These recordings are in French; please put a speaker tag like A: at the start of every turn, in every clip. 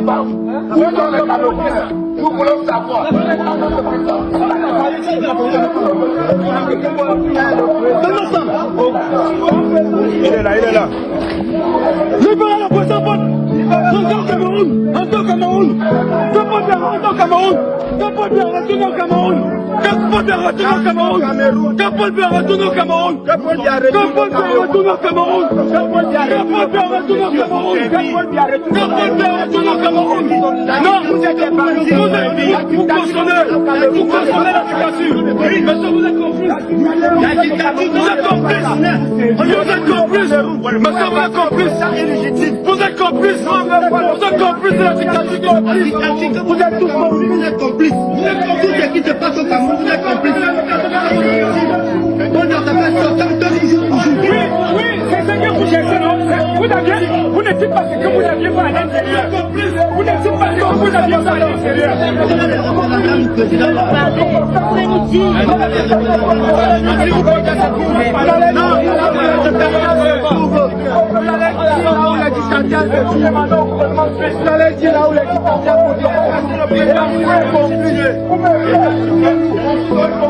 A: parle. Où sont les Camerounais? Nous voulons savoir. Il est là, il est là.
B: Libérez la poisson pote. Retour Cameroun. Retour Cameroun. Retour Cameroun. Retour Cameroun. Retour Cameroun. Retour Cameroun. Non, vous êtes des bandits. Vous consommez la dictature. Mais ça vous êtes complices. La dictature, vous êtes complices. Vous êtes complices. Mais ça vous êtes complices. Vous êtes complices. Vous êtes complices de la dictature. Vous êtes tous complices. Vous êtes complices. Tout ce qui se passe au Cameroun, vous êtes complices. Oui, c'est ce que vous cherchez, non? Vous ne dites pas ce que vous n'aviez pas à l'intérieur. Vous ne dites pas ce que vous n'aviez pas à l'intérieur.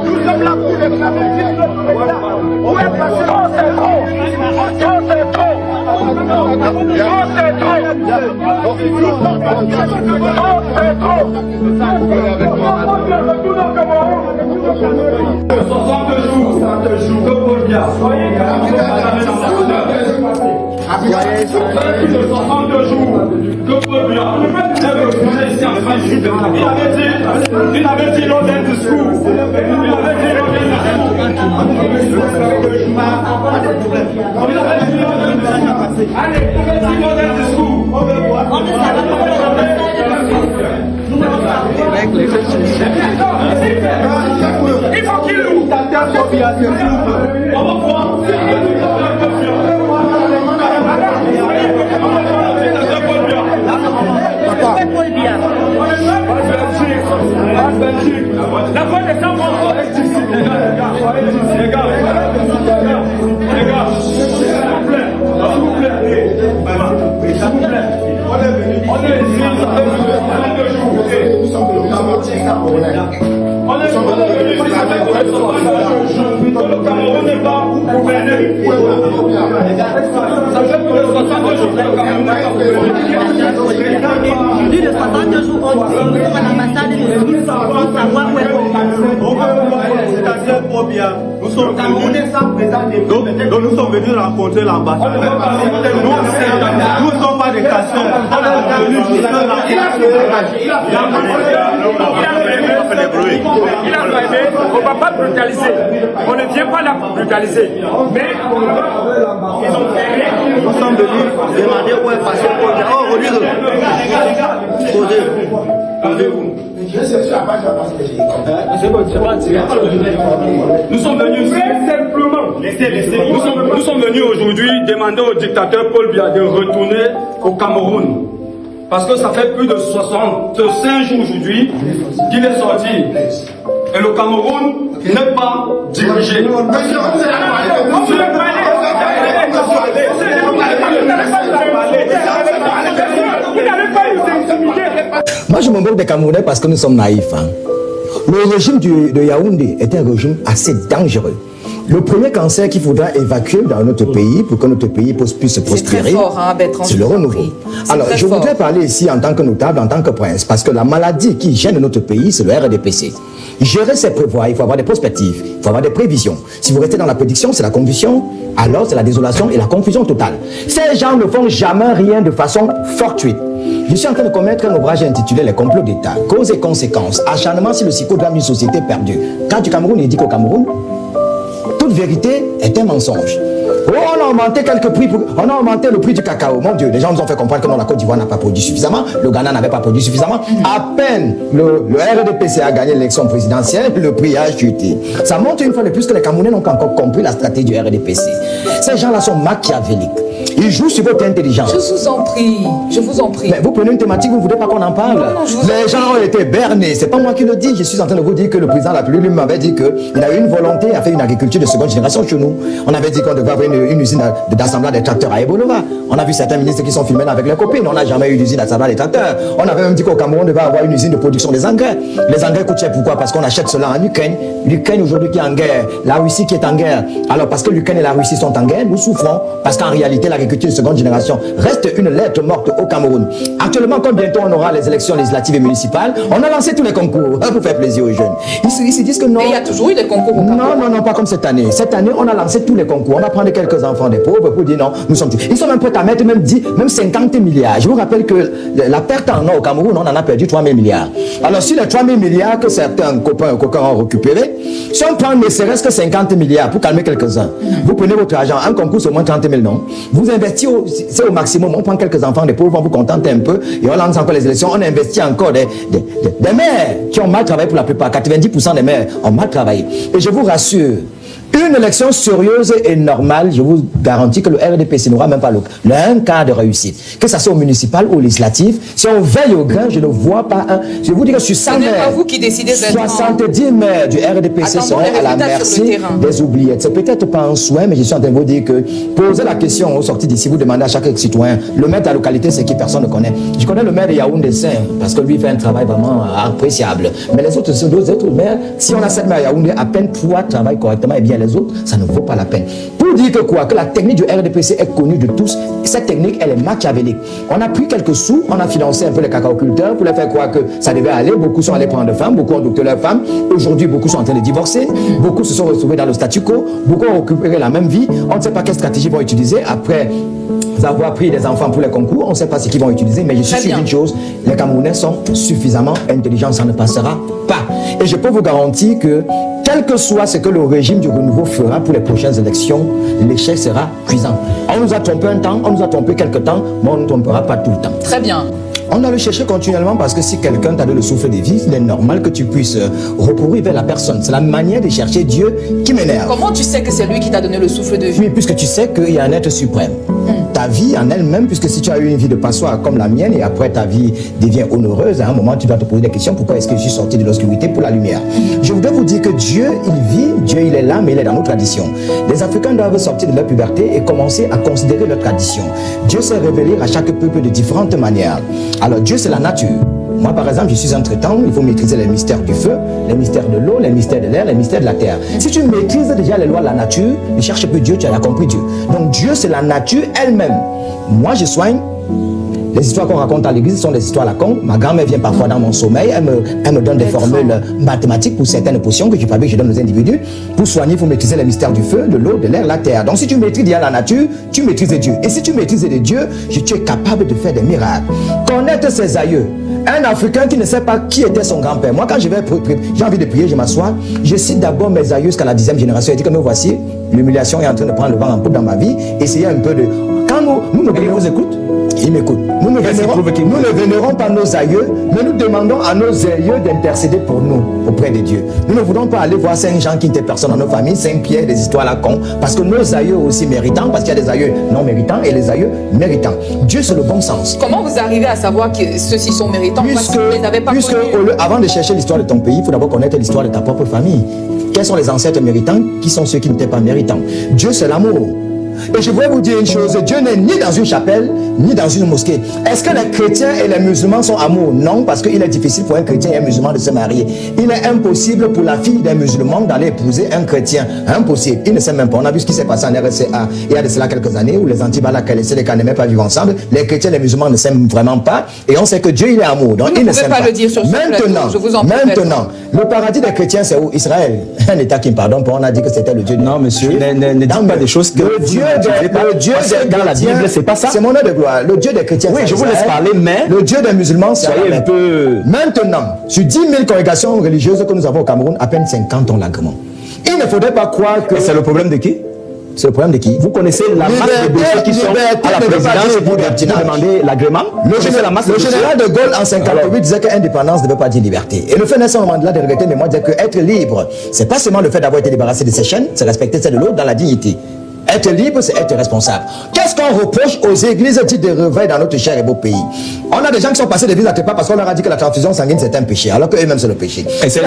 B: Nous sommes là pour les voilà. Où est passé? C'est trop. C'est trop. Il avait dit lors d'un discours. Il faut qu'il loue. On va voir. La voix des gens vont les gars, s'il vous plaît, on est ici, le Cameroun n'est pas gouverné.
C: Plus de 60 jours, on dit nous sommes à l'ambassade de Suisse pour savoir où est le Cameroun.
D: Nous sommes donc nous sommes venus rencontrer l'ambassade. Nous ne sommes pas des casseurs.
B: Il a aimé, on ne va pas brutaliser. On ne vient pas là pour brutaliser. Mais ils ont fait.
D: Nous sommes venus demander où est passé Paul Biya. Oh, posez-vous.
B: Nous sommes venus simplement. Nous sommes venus aujourd'hui demander au dictateur Paul Biya de retourner au Cameroun. Parce que ça fait plus de 65 jours aujourd'hui qu'il est sorti. Et le Cameroun n'est pas dirigé.
E: Moi, je me moque des Camerounais parce que nous sommes naïfs. Hein. Le régime de Yaoundé est un régime assez dangereux. Le premier cancer qu'il faudra évacuer dans notre pays pour que notre pays puisse se prospérer, c'est le renouveau. Alors, je voudrais parler ici en tant que notable, en tant que prince, parce que la maladie qui gêne notre pays, c'est le RDPC. Gérer, c'est prévoir, il faut avoir des perspectives, il faut avoir des prévisions. Si vous restez dans la prédiction, c'est la confusion, alors c'est la désolation et la confusion totale. Ces gens ne font jamais rien de façon fortuite. Je suis en train de commettre un ouvrage intitulé Les complots d'État, causes et conséquences, acharnement sur le psychodrame d'une société perdue. Quand du Cameroun, il dit qu'au Cameroun, toute vérité est un mensonge. Oh, on a augmenté quelques prix, on a augmenté le prix du cacao. Mon Dieu, les gens nous ont fait comprendre que non, la Côte d'Ivoire n'a pas produit suffisamment, le Ghana n'avait pas produit suffisamment. À peine le RDPC a gagné l'élection présidentielle, le prix a chuté. Ça montre une fois de plus que les Camerounais n'ont pas encore compris la stratégie du RDPC. Ces gens-là sont machiavéliques. Ils jouent sur votre intelligence.
F: Je vous en prie, je vous en prie.
E: Mais vous prenez une thématique, vous ne voulez pas qu'on en parle.
F: Non, je vous en
E: Les
F: prie.
E: gens ont été bernés. C'est pas moi qui le dis. Je suis en train de vous dire que le président de la République m'avait dit qu'il a eu une volonté à faire une agriculture de seconde génération chez nous. On avait dit qu'on devait avoir une usine d'assemblage des tracteurs à Ebolova. On a vu certains ministres qui sont filmés avec leurs copines. On n'a jamais eu d'usine d'assemblage des tracteurs. On avait même dit qu'au Cameroun, on devait avoir une usine de production des engrais. Les engrais coûtent cher. Pourquoi? Parce qu'on achète cela en Ukraine. L'Ukraine aujourd'hui qui est en guerre. La Russie qui est en guerre. Alors parce que l'Ukraine et la Russie sont en guerre, nous souffrons. Parce qu'en réalité, l'agriculture de seconde génération reste une lettre morte au Cameroun. Actuellement, comme bientôt on aura les élections législatives et municipales, on a lancé tous les concours pour faire plaisir aux jeunes. Ils se disent que non.
F: Mais il y a toujours eu des concours au Cameroun.
E: Non, pas comme cette année. Cette année, on a lancé tous les concours. On va prendre quelques enfants des pauvres pour dire non, nous sommes tous. Ils sont même prêts à mettre même 50 milliards. Je vous rappelle que la perte en or au Cameroun, on en a perdu 3 000 milliards. Alors, si les 3 000 milliards que certains copains ont récupérés, si on prend ne serait-ce que 50 milliards pour calmer quelques-uns, vous prenez votre argent, un concours c'est au moins 30 000, non? Vous investissez, c'est au maximum, on prend quelques enfants des pauvres, on vous contente un peu, et on lance encore les élections, on investit encore des maires qui ont mal travaillé pour la plupart, 90% des maires ont mal travaillé. Et je vous rassure, une élection sérieuse et normale, je vous garantis que le RDPC n'aura même pas un quart de réussite. Que ça soit au municipal ou au législatif, si on veille au grain, je ne vois pas un. Je vous dis que sur 100 maires,
F: pas vous qui décidez
E: 70 maires du RDPC seront à la merci des oubliettes. C'est peut-être pas un souhait, mais je suis en train de vous dire que poser la question au sorti d'ici, vous demandez à chaque citoyen, le maire de la localité, c'est qui personne ne connaît. Je connais le maire de Yaoundé Saint, parce que lui fait un travail vraiment appréciable. Mais les autres, c'est deux autres maires. Si on a 7 maires à Yaoundé, à peine 3 travaillent correctement, et bien les autres, ça ne vaut pas la peine. Pour dire que quoi? Que la technique du RDPC est connue de tous. Cette technique, elle est machiavélique. On a pris quelques sous, on a financé un peu les cacaoculteurs pour leur faire croire que ça devait aller. Beaucoup sont allés prendre de femmes, beaucoup ont adopté leurs femmes. Aujourd'hui, beaucoup sont en train de divorcer. Beaucoup se sont retrouvés dans le statu quo. Beaucoup ont récupéré la même vie. On ne sait pas quelle stratégie ils vont utiliser après avoir pris des enfants pour les concours. On ne sait pas ce qu'ils vont utiliser, mais je suis sûr d'une chose, les Camerounais sont suffisamment intelligents, ça ne passera pas. Et je peux vous garantir que quel que soit ce que le régime du renouveau fera pour les prochaines élections, l'échec sera cuisant. On nous a trompé un temps, on nous a trompé quelque temps, mais on ne nous trompera pas tout le temps.
F: Très bien.
E: On doit le chercher continuellement parce que si quelqu'un t'a donné le souffle de vie, il est normal que tu puisses recourir vers la personne. C'est la manière de chercher Dieu qui m'énerve.
F: Comment tu sais que c'est lui qui t'a donné le souffle de vie?
E: Oui, puisque tu sais qu'il y a un être suprême. Ta vie en elle-même, puisque si tu as eu une vie de passoire comme la mienne et après ta vie devient honoreuse, à un moment tu dois te poser des questions. Pourquoi est-ce que je suis sorti de l'obscurité pour la lumière? Je voudrais vous dire que Dieu, il vit, Dieu il est là, mais il est dans nos traditions. Les Africains doivent sortir de leur puberté et commencer à considérer leur tradition. Dieu s'est révélé à chaque peuple de différentes manières. Alors Dieu c'est la nature. Moi, par exemple, je suis un traitant, il faut maîtriser les mystères du feu, les mystères de l'eau, les mystères de l'air, les mystères de la terre. Si tu maîtrises déjà les lois de la nature, ne cherche plus Dieu, tu as compris Dieu. Donc Dieu, c'est la nature elle-même. Moi, je soigne. Les histoires qu'on raconte à l'église sont des histoires à la con. Ma grand-mère vient parfois dans mon sommeil, elle me donne des formules mathématiques pour certaines potions que je fabrique, je donne aux individus. Pour soigner, il faut maîtriser les mystères du feu, de l'eau, de l'air, la terre. Donc si tu maîtrises déjà la nature, tu maîtrises Dieu. Et si tu maîtrises Dieu, tu es capable de faire des miracles. Connaître ses aïeux. Un Africain qui ne sait pas qui était son grand-père. Moi, quand j'ai envie de prier, je m'assois. Je cite d'abord mes aïeux jusqu'à la 10e génération. Je dis que me voici, l'humiliation est en train de prendre le vent en poupe dans ma vie. Essayez un peu de... Quand nous vous écoute, il m'écoute. Nous ne vénérons pas nos aïeux, mais nous demandons à nos aïeux d'intercéder pour nous auprès de Dieu. Nous ne voulons pas aller voir 5 gens qui n'étaient personne dans nos familles, 5 pierres, des histoires à la con, parce que nos aïeux aussi méritants, parce qu'il y a des aïeux non méritants et les aïeux méritants. Dieu, c'est le bon sens.
F: Comment vous arrivez à savoir que ceux-ci sont méritants?
E: Puisque avant de chercher l'histoire de ton pays, il faut d'abord connaître l'histoire de ta propre famille. Quels sont les ancêtres méritants? Qui sont ceux qui n'étaient pas méritants? Dieu, c'est l'amour. Et je voudrais vous dire une chose, Dieu n'est ni dans une chapelle, ni dans une mosquée. Est-ce que les chrétiens et les musulmans sont amoureux? Non, parce qu'il est difficile pour un chrétien et un musulman de se marier. Il est impossible pour la fille d'un musulman d'aller épouser un chrétien. Impossible. Il ne sait même pas. On a vu ce qui s'est passé en RCA il y a de cela quelques années, où les anti-balak et les sélékas n'aimaient pas vivre ensemble. Les chrétiens et les musulmans ne s'aiment vraiment pas. Et on sait que Dieu, il est amour. Donc il ne s'aime pas.
F: Le dire sur
E: maintenant, le paradis des chrétiens, c'est où? Israël. Un État qui me pardonne pas. On a dit que c'était le Dieu.
D: Non, monsieur, ne dites pas des choses que
E: le Dieu
D: dans la Bible, c'est pas ça.
E: C'est mon nom de gloire. Le Dieu des chrétiens.
D: Oui, je vous laisse parler, mais
E: le Dieu des musulmans, c'est
D: un peu.
E: Maintenant, sur 10 000 congrégations religieuses que nous avons au Cameroun, à peine 50 ont l'agrément. Il ne faudrait pas croire que.
D: C'est le problème de qui?
E: C'est le problème de qui?
D: Vous connaissez la masse de dossiers qui sont à la présidence pour demander l'agrément?
E: Le général de Gaulle en 58 disait que l'indépendance ne veut pas dire liberté. Et le fait Nelson Mandela de regretter, mais moi disait que être libre, c'est pas seulement le fait d'avoir été débarrassé de ses chaînes, c'est respecter celle de l'autre dans la dignité. Être libre, c'est être responsable. Qu'est-ce qu'on reproche aux églises dites de réveil dans notre cher et beau pays? On a des gens qui sont passés d'église à Tepa parce qu'on leur a dit que la transfusion sanguine c'est un péché, alors qu'eux-mêmes c'est le péché.
D: Et c'est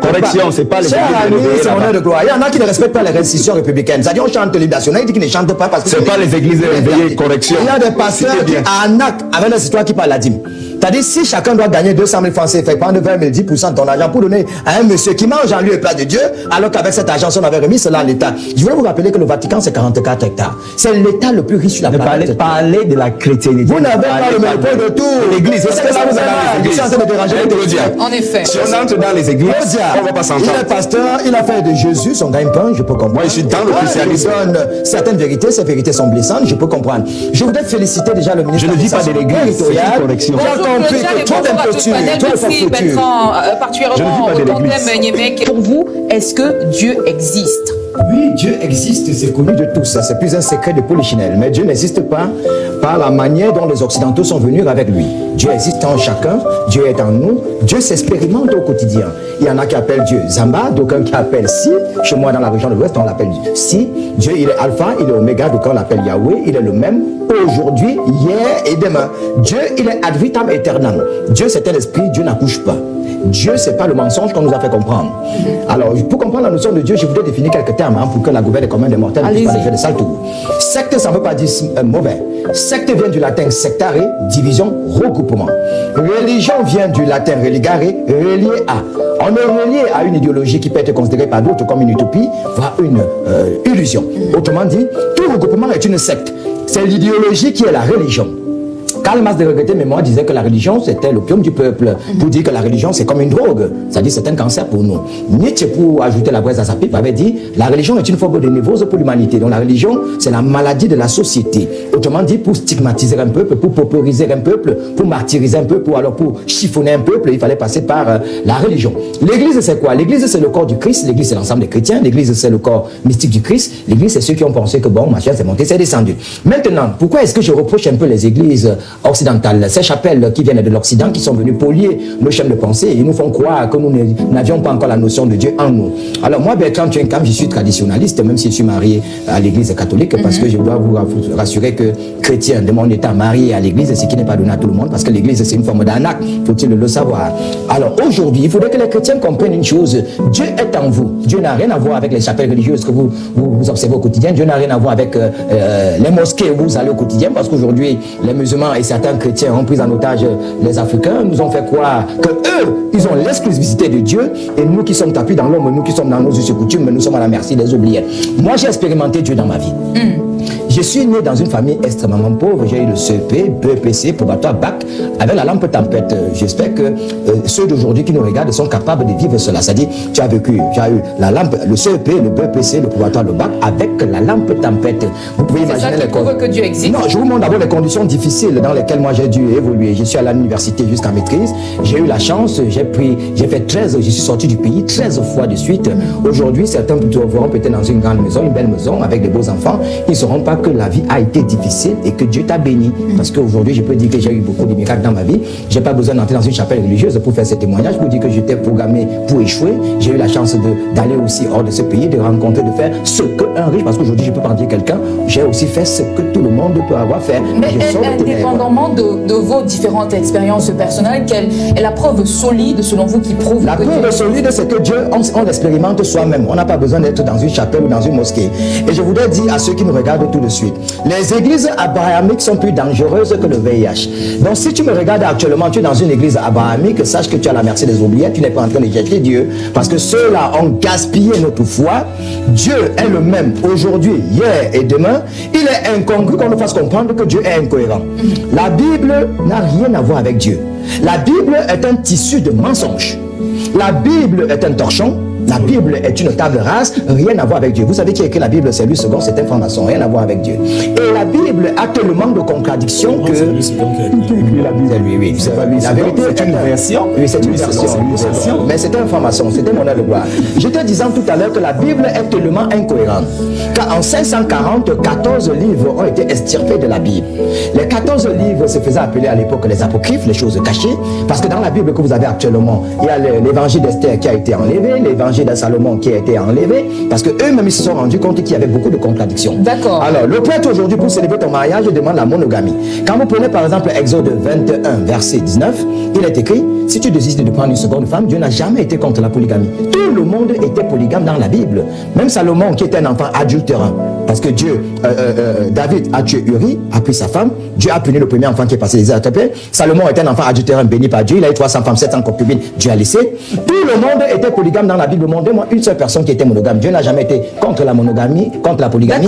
D: correction, c'est pas les églises
E: de gloire. Il y en a qui ne respectent pas les restitutions républicaines. C'est-à-dire on chante l'hymne national, il dit qu'ils ne chantent pas parce que
D: c'est pas les églises réveillées, correction.
E: Il y a des pasteurs qui arnaquent avec les histoires qui parlent la dîme. C'est-à-dire, si chacun doit gagner 200 000 francs CFA, prendre 20 000, 10% de ton argent pour donner à un monsieur qui mange en lieu et place de Dieu, alors qu'avec cet argent, si on avait remis cela à l'État. Je voulais vous rappeler que le Vatican, c'est 44 hectares. C'est l'État le plus riche sur la planète.
D: Parlez de la chrétienté.
E: Vous n'avez pas le monopole de tout.
D: L'église, est-ce que là vous avez
E: l'église?
F: En effet.
D: Si on entre dans les églises, on va pas s'entendre.
E: Il est pasteur, il a fait de Jésus son gagne-pain, je peux comprendre.
D: Moi, je suis dans le christianisme.
E: Il donne certaines vérités, ces vérités sont blessantes, je peux comprendre. Je voudrais féliciter déjà le ministre.
D: Je ne dis pas de l'église, c'est une correction.
F: Pour vous, est-ce que Dieu existe?
E: Oui, Dieu existe, c'est connu de tous. C'est plus un secret de Polichinelle. Mais Dieu n'existe pas par la manière dont les Occidentaux sont venus avec lui. Dieu existe en chacun, Dieu est en nous, Dieu s'expérimente au quotidien. Il y en a qui appellent Dieu Zamba, d'aucuns qui appellent Si. Chez moi, dans la région de l'Ouest, on l'appelle Si. Dieu, il est Alpha, il est Oméga, d'aucuns l'appellent Yahweh, il est le même aujourd'hui, hier et demain. Dieu, il est ad vitam aeternam. Dieu, c'est un esprit, Dieu n'accouche pas. Dieu, c'est pas le mensonge qu'on nous a fait comprendre. Alors, pour comprendre la notion de Dieu, je voudrais définir quelques termes pour que la gouverne commun des mortels ne puisse pas faire de sale tour. Secte, ça ne veut pas dire mauvais. Secte vient du latin sectare, division, regroupement. Religion vient du latin religare, relié à. On est relié à une idéologie qui peut être considérée par d'autres comme une utopie, voire une illusion. Autrement dit, tout regroupement est une secte. C'est l'idéologie qui est la religion. Karl Marx de regretter mémoire disait que la religion c'était l'opium du peuple. Pour dire que la religion c'est comme une drogue, c'est-à-dire c'est un cancer pour nous. Nietzsche, pour ajouter la braise à sa pipe, avait dit la religion est une forme de névrose pour l'humanité. Donc la religion c'est la maladie de la société. Autrement dit, pour stigmatiser un peuple, pour paupériser un peuple, pour martyriser un peuple, ou alors pour chiffonner un peuple, il fallait passer par la religion. L'église c'est quoi? L'église c'est le corps du Christ, l'église c'est l'ensemble des chrétiens, l'église c'est le corps mystique du Christ, l'église c'est ceux qui ont pensé que bon, machin c'est monté, c'est descendu. Maintenant, pourquoi est-ce que je reproche un peu les églises occidentales, ces chapelles qui viennent de l'Occident, qui sont venues polier nos chaînes de pensée et nous font croire que nous n'avions pas encore la notion de Dieu en nous. Alors moi, Bertrand Tchenkam, je suis traditionnaliste, même si je suis marié à l'église catholique, parce que je dois vous rassurer que chrétien de mon état marié à l'église, ce qui n'est pas donné à tout le monde, parce que l'église c'est une forme d'arnaque, faut-il le savoir. Alors aujourd'hui, il faudrait que les chrétiens comprennent une chose, Dieu est en vous. Dieu n'a rien à voir avec les chapelles religieuses que vous observez au quotidien, Dieu n'a rien à voir avec les mosquées où vous allez au quotidien, parce qu'aujourd'hui, les musulmans et certains chrétiens ont pris en otage les Africains, nous ont fait croire que eux, ils ont l'exclusivité de Dieu, et nous qui sommes tapis dans l'homme, nous qui sommes dans nos us et coutumes, nous sommes à la merci des oubliés. Moi, j'ai expérimenté Dieu dans ma vie. Je suis né dans une famille extrêmement pauvre. J'ai eu le CEP, BEPC, probatoire, bac, avec la lampe tempête. J'espère que ceux d'aujourd'hui qui nous regardent sont capables de vivre cela. C'est-à-dire, tu as vécu, tu as eu la lampe, le CEP, le BEPC, le probatoire, le bac, avec la lampe tempête. Vous pouvez imaginer les conditions.
F: Que Dieu existe.
E: Non, je vous montre d'abord les conditions difficiles dans lesquelles moi j'ai dû évoluer. Je suis à l'université jusqu'à maîtrise. J'ai eu la chance, j'ai fait 13, je suis sorti du pays 13 fois de suite. Aujourd'hui, certains verront peut-être dans une grande maison, une belle maison, avec de beaux enfants. Ils ne sauront pas que la vie a été difficile et que Dieu t'a béni. Parce qu'aujourd'hui, je peux dire que j'ai eu beaucoup de miracles dans ma vie. Je n'ai pas besoin d'entrer dans une chapelle religieuse pour faire ces témoignages, pour dire que j'étais programmé pour échouer. J'ai eu la chance d'aller aussi hors de ce pays, de rencontrer, de faire ce qu'un riche, parce qu'aujourd'hui, je peux pas dire quelqu'un, j'ai aussi fait ce que tout le monde peut avoir fait.
F: Mais indépendamment de vos différentes expériences personnelles, quelle est la preuve solide, selon vous, qui prouve
E: la
F: que
E: preuve solide, c'est que Dieu, on l'expérimente soi-même. On n'a pas besoin d'être dans une chapelle ou dans une mosquée. Et je voudrais dire à ceux qui nous regardent tout de suite, les églises abrahamiques sont plus dangereuses que le VIH. Donc si tu me regardes actuellement, tu es dans une église abrahamique, sache que tu es à la merci des oubliés, tu n'es pas en train de chercher Dieu, parce que ceux-là ont gaspillé notre foi. Dieu est le même aujourd'hui, hier et demain. Il est incongru qu'on nous fasse comprendre que Dieu est incohérent. La Bible n'a rien à voir avec Dieu. La Bible est un tissu de mensonges. La Bible est un torchon. La Bible est une table rase, rien à voir avec Dieu. Vous savez qui a écrit la Bible? C'est Louis II, c'est un franc-maçon, rien à voir avec Dieu. Et la Bible a tellement de contradictions que... C'est Louis II la Bible. C'est lui, oui. La vérité est une version. Oui, c'est une version. Mais c'est un franc-maçon, c'était mon œuvre de gloire. J'étais disant tout à l'heure que la Bible est tellement incohérente qu'en 540, 14 livres ont été extirpés de la Bible. Les 14 livres se faisaient appeler à l'époque les apocryphes, les choses cachées, parce que dans la Bible que vous avez actuellement, il y a l'évangile d'Esther qui a été enlevé, l'évangile l'évangile de Salomon qui a été enlevé, parce qu'eux-mêmes ils se sont rendus compte qu'il y avait beaucoup de contradictions.
F: D'accord.
E: Alors, le prêtre aujourd'hui, pour célébrer ton mariage, demande la monogamie. Quand vous prenez par exemple Exode 21, verset 19, il est écrit, si tu désistes de prendre une seconde femme, Dieu n'a jamais été contre la polygamie. Tout le monde était polygame dans la Bible. Même Salomon, qui était un enfant adultérant, parce que David a tué Uri, a pris sa femme, Dieu a puni le premier enfant qui est passé les attrapés. Salomon était un enfant adultérant béni par Dieu, il a eu 300 femmes, 700 concubines, Dieu a laissé. Tout le monde était polygame dans la Bible. Montrez-moi une seule personne qui était monogame. Dieu n'a jamais été contre la monogamie, contre la polygamie.